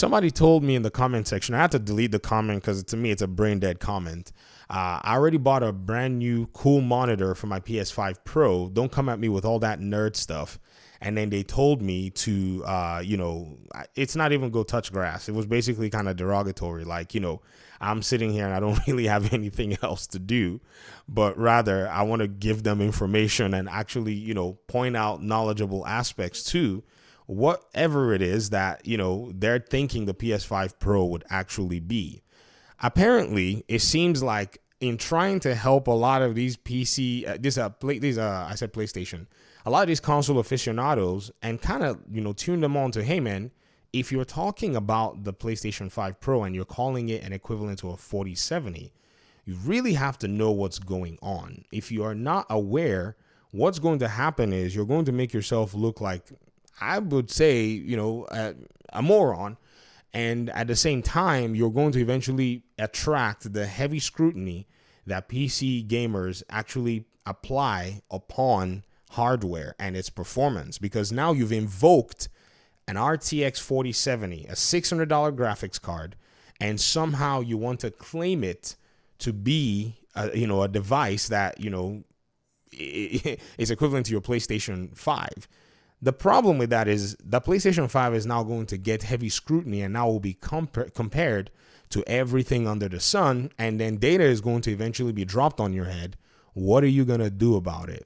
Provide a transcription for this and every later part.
Somebody told me in the comment section, I had to delete the comment because to me it's a brain dead comment. I already bought a brand new cool monitor for my PS5 Pro. Don't come at me with all that nerd stuff. And then they told me to, it's not even go touch grass. It was basically kind of derogatory. Like, I'm sitting here and I don't really have anything else to do, but rather I want to give them information and actually, point out knowledgeable aspects to whatever it is that, they're thinking the PS5 Pro would actually be. Apparently, it seems like in trying to help a lot of these PlayStation, a lot of these console aficionados and kind of, tune them on to, hey, man, if you're talking about the PlayStation 5 Pro and you're calling it an equivalent to a 4070, you really have to know what's going on. If you are not aware, what's going to happen is you're going to make yourself look like, I would say, a moron. And at the same time, you're going to eventually attract the heavy scrutiny that PC gamers actually apply upon hardware and its performance, because now you've invoked an RTX 4070, a $600 graphics card, and somehow you want to claim it to be a device that is equivalent to your PlayStation 5. The problem with that is the PlayStation 5 is now going to get heavy scrutiny and now will be compared to everything under the sun, and then data is going to eventually be dropped on your head. What are you going to do about it?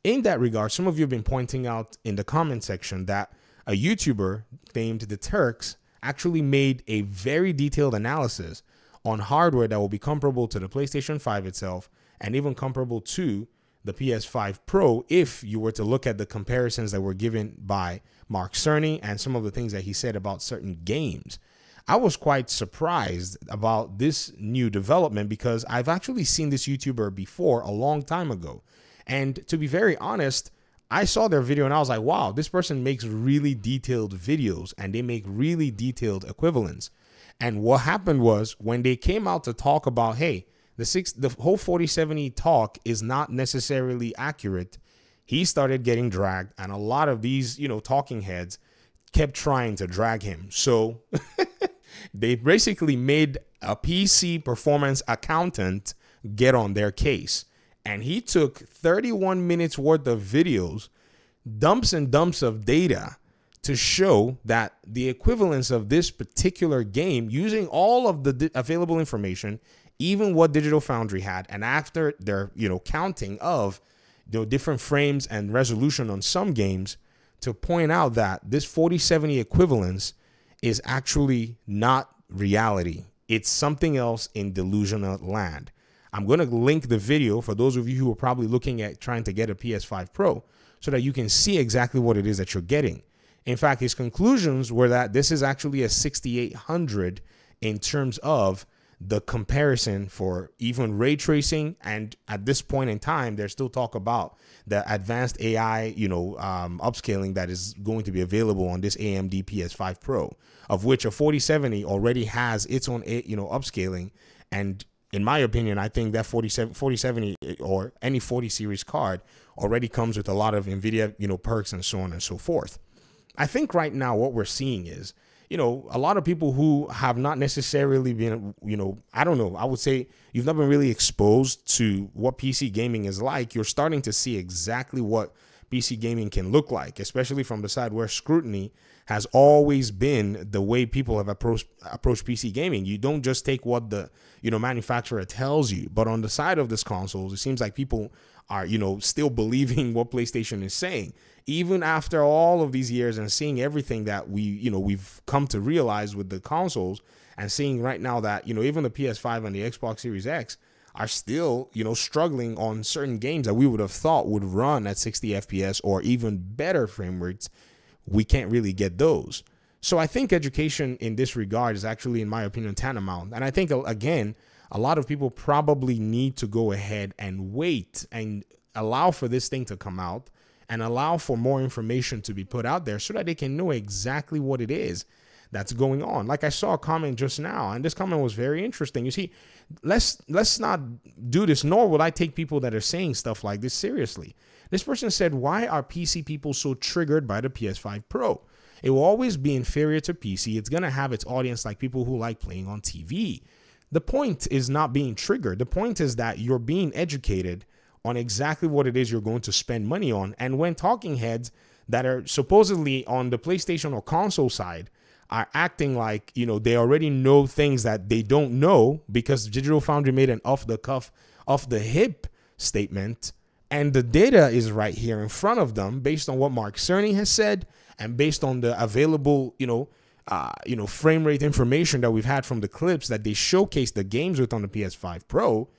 In that regard, some of you have been pointing out in the comment section that a YouTuber named The Turks actually made a very detailed analysis on hardware that will be comparable to the PlayStation 5 itself and even comparable to the PS5 Pro if you were to look at the comparisons that were given by Mark Cerny and some of the things that he said about certain games. I was quite surprised about this new development because I've actually seen this YouTuber before a long time ago. And to be very honest, I saw their video and I was like, wow, this person makes really detailed videos and they make really detailed equivalents. And what happened was when they came out to talk about, hey, the whole 4070 talk is not necessarily accurate, he started getting dragged. And a lot of these, talking heads kept trying to drag him. So they basically made a PC performance accountant get on their case. And he took 31 minutes worth of videos, dumps and dumps of data to show that the equivalence of this particular game using all of the available information, even what Digital Foundry had, and after their, counting of different frames and resolution on some games, to point out that this 4070 equivalence is actually not reality. It's something else in delusional land. I'm going to link the video for those of you who are probably looking at trying to get a PS5 Pro so that you can see exactly what it is that you're getting. In fact, his conclusions were that this is actually a 6800 in terms of the comparison for even ray tracing. And at this point in time, there's still talk about the advanced AI, upscaling that is going to be available on this AMD PS5 Pro, of which a 4070 already has its own, upscaling. And in my opinion, I think that 4070 or any 40 series card already comes with a lot of NVIDIA, perks and so on and so forth. I think right now what we're seeing is, a lot of people who have not necessarily been, I don't know, I would say you've not been really exposed to what PC gaming is like. You're starting to see exactly what PC gaming can look like, especially from the side where scrutiny has always been the way people have approached PC gaming. You don't just take what the, manufacturer tells you, but on the side of this consoles, it seems like people are, still believing what PlayStation is saying. Even after all of these years and seeing everything that we've come to realize with the consoles and seeing right now that, even the PS5 and the Xbox Series X are still, struggling on certain games that we would have thought would run at 60 FPS or even better frame rates. We can't really get those. So I think education in this regard is actually, in my opinion, tantamount. And I think, again, a lot of people probably need to go ahead and wait and allow for this thing to come out and allow for more information to be put out there so that they can know exactly what it is that's going on. Like I saw a comment just now, and this comment was very interesting. You see, let's not do this, nor will I take people that are saying stuff like this seriously. This person said, why are PC people so triggered by the PS5 Pro? It will always be inferior to PC. It's going to have its audience like people who like playing on TV. The point is not being triggered. The point is that you're being educated on exactly what it is you're going to spend money on. And when talking heads that are supposedly on the PlayStation or console side are acting like, they already know things that they don't know because Digital Foundry made an off the cuff, off the hip statement, and the data is right here in front of them based on what Mark Cerny has said and based on the available, frame rate information that we've had from the clips that they showcase the games with on the PS5 Pro.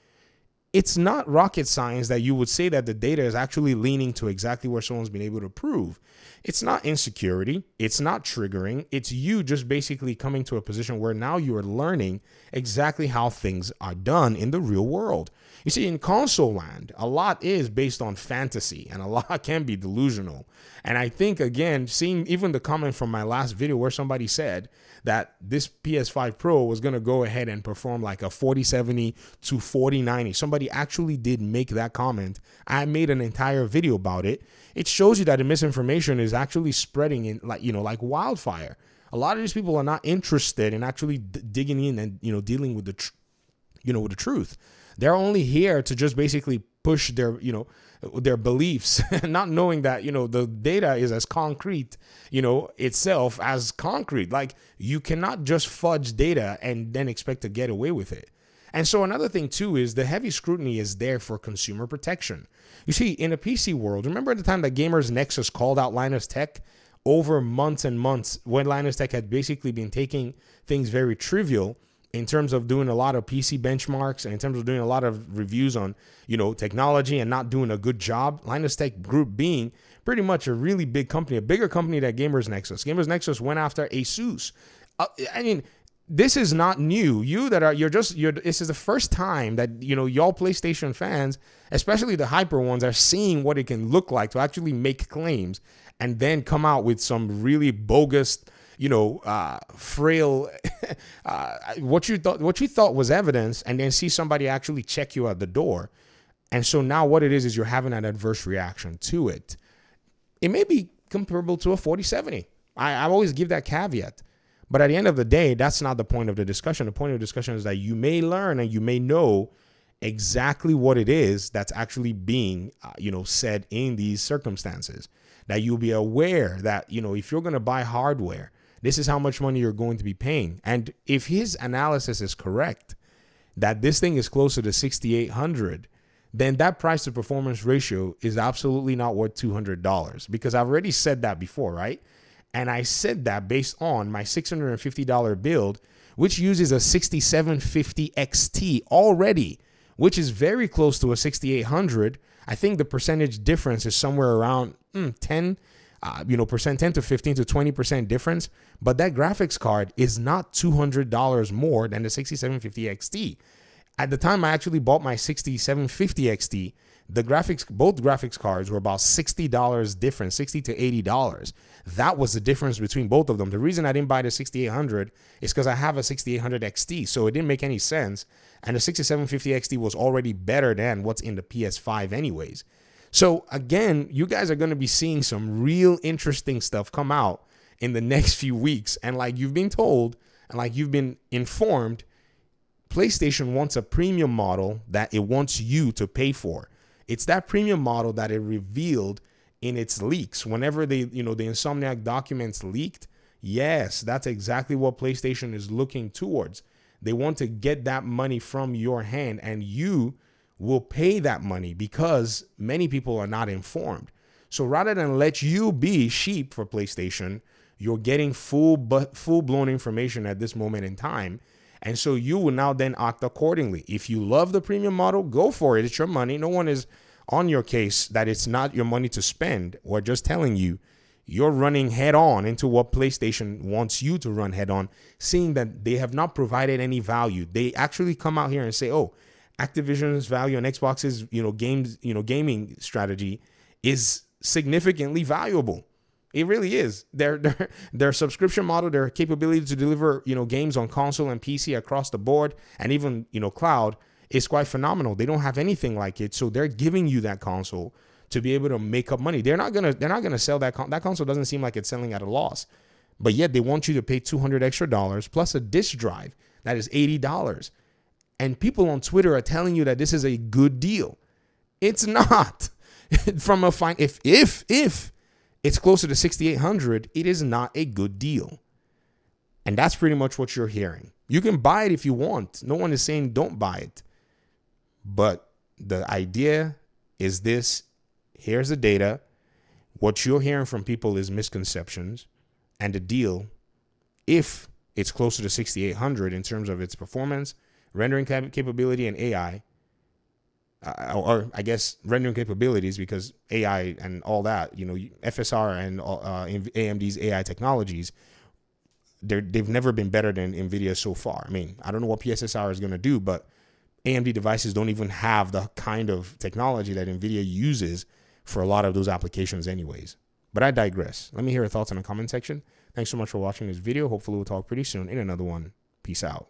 It's not rocket science that you would say that the data is actually leaning to exactly where someone's been able to prove. It's not insecurity. It's not triggering. It's you just basically coming to a position where now you are learning exactly how things are done in the real world. You see, in console land, a lot is based on fantasy and a lot can be delusional. And I think, again, seeing even the comment from my last video where somebody said that this PS5 Pro was going to go ahead and perform like a 4070 to 4090. Somebody actually did make that comment. I made an entire video about it. It shows you that the misinformation is actually spreading in like wildfire. A lot of these people are not interested in actually digging in and, dealing with with the truth. They're only here to just basically push their, their beliefs, not knowing that, the data is as concrete, itself as concrete. Like, you cannot just fudge data and then expect to get away with it. And so another thing, too, is the heavy scrutiny is there for consumer protection. You see, in a PC world, remember the time that Gamers Nexus called out Linus Tech over months and months when Linus Tech had basically been taking things very trivial in terms of doing a lot of PC benchmarks and in terms of doing a lot of reviews on, technology and not doing a good job. Linus Tech Group being pretty much a really big company, a bigger company than Gamers Nexus. Gamers Nexus went after Asus. This is not new. This is the first time that, y'all PlayStation fans, especially the hyper ones, are seeing what it can look like to actually make claims and then come out with some really bogus, frail, what you thought was evidence, and then see somebody actually check you at the door. And so now what it is you're having an adverse reaction to it. It may be comparable to a 4070. I always give that caveat. But at the end of the day, that's not the point of the discussion. The point of the discussion is that you may learn and you may know exactly what it is that's actually being, said in these circumstances. That you'll be aware that, if you're going to buy hardware, this is how much money you're going to be paying. And if his analysis is correct, that this thing is closer to 6,800, then that price to performance ratio is absolutely not worth $200, because I've already said that before, right? And I said that based on my $650 build, which uses a 6750 XT already, which is very close to a 6800. I think the percentage difference is somewhere around 10 to 15 to 20% difference. But that graphics card is not $200 more than the 6750 XT. At the time I actually bought my 6750 XT, both graphics cards were about $60 different, $60 to $80. That was the difference between both of them. The reason I didn't buy the 6800 is because I have a 6800 XT, so it didn't make any sense. And the 6750 XT was already better than what's in the PS5 anyways. So again, you guys are going to be seeing some real interesting stuff come out in the next few weeks. And like you've been told, and like you've been informed, PlayStation wants a premium model that it wants you to pay for. It's that premium model that it revealed in its leaks. Whenever the Insomniac documents leaked, yes, that's exactly what PlayStation is looking towards. They want to get that money from your hand, and you will pay that money because many people are not informed. So rather than let you be sheep for PlayStation, you're getting full-blown information at this moment in time. And so you will now then act accordingly. If you love the premium model, go for it. It's your money. No one is on your case that it's not your money to spend. We're just telling you, you're running head on into what PlayStation wants you to run head on, seeing that they have not provided any value. They actually come out here and say, oh, Activision's value on Xbox's, gaming strategy is significantly valuable. It really is. Their subscription model, their capability to deliver, games on console and PC across the board, and even, cloud, is quite phenomenal. They don't have anything like it, so they're giving you that console to be able to make up money. They're not gonna sell that console. Doesn't seem like it's selling at a loss. But yet they want you to pay $200 extra plus a disk drive that is $80. And people on Twitter are telling you that this is a good deal. It's not. From a fine, if it's closer to 6,800, it is not a good deal. And that's pretty much what you're hearing. You can buy it if you want. No one is saying don't buy it. But the idea is this. Here's the data. What you're hearing from people is misconceptions. And the deal, if it's closer to 6,800 in terms of its performance, rendering capability, and AI, or I guess rendering capabilities, because AI and all that, you know, FSR and AMD's AI technologies, they've never been better than NVIDIA so far. I mean, I don't know what PSSR is going to do, but AMD devices don't even have the kind of technology that NVIDIA uses for a lot of those applications anyways. But I digress. Let me hear your thoughts in the comment section. Thanks so much for watching this video. Hopefully we'll talk pretty soon in another one. Peace out.